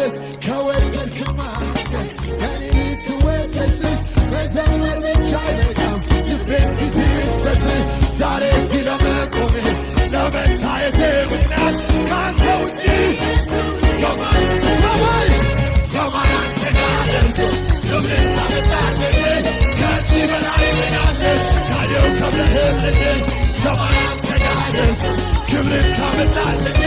ልትወደስ ከወደድክማ ከኔ ልትወደስ መዘመር ብቻ አይበቃም ልቤን ፊት ይክሰስ ዛሬ እዚህ ለመቆሜ ለመታየቴ ምክንያት ከአንተ ውጪ ሰማይ አንተ ጋር ደርሶ ክብርን ታመጣለህ ከዚህ በላይ ምን አለ ታዲያው ከብረህልኝ ሰማይ አንተ ጋር ደርሶ ክብርን ታመጣለህ